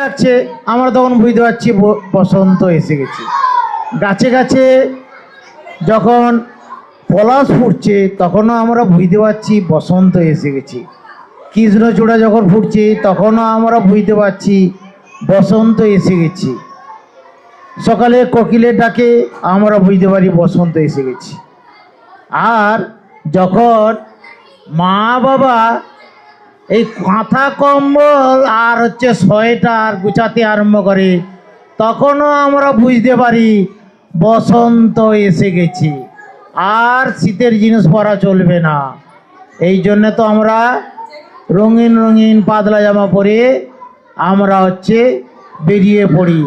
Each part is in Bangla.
যাচ্ছে আমরা তখন বুঝতে পারছি বসন্ত এসে গেছে। গাছে গাছে যখন পলাশ ফুটছে তখনও আমরা বুঝতে পারছি বসন্ত এসে গেছে। কৃষ্ণচূড়া যখন ফুটছে তখনও আমরা বুঝতে পারছি বসন্ত এসে গেছে। সকালে কোকিলের ডাকে আমরা বুঝতে পারি বসন্ত এসে গেছে। আর যখন মা বাবা এই কাঁথা কম্বল আর সোয়েটার গুছাতে আরম্ভ করে তখনও আমরা বুঝতে পারি বসন্ত এসে গেছে, আর শীতের জিনিস পরা চলবে না। এই জন্য তো আমরা রঙিন রঙিন পাতলা জামা পরে আমরা বেরিয়ে পড়ি,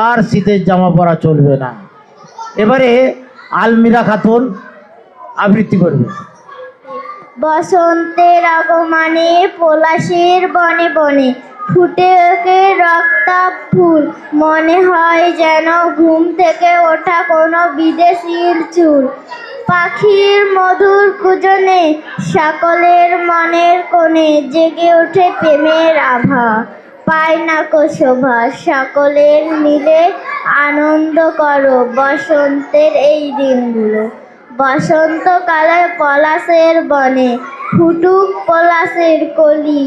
আর শীতের জামা পরা চলবে না। এবারে আলমিরা খাতুন আবৃত্তি করবে। বসন্তের আগমনে পলাশের বনে বনে ফুটে ওঠে রক্তাভ ফুল, মনে হয় যেন ঘুম থেকে ওঠা কোনো বিদেশির চুল। পাখির মধুর কুজনে সকলের মনের কোণে জেগে ওঠে প্রেমের আভা, পায় না কো শোভা। সকলের মিলে আনন্দ করো বসন্তের এই দিনগুলো। বসন্তকালে পলাশের বনে ফুটুক পলাশের কলি,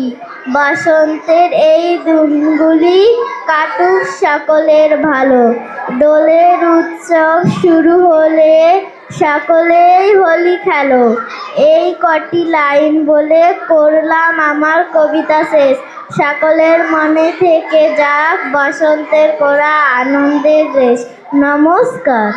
বসন্তের এই দিনগুলি কাটুক সকলের ভালো। দোলের উৎসব শুরু হলে সকলেই হোলি খেলো। এই কটি লাইন বলে করলাম আমার কবিতা শেষ। সকলের মনে থেকে যাক বসন্তের করা আনন্দের রেশ। নমস্কার।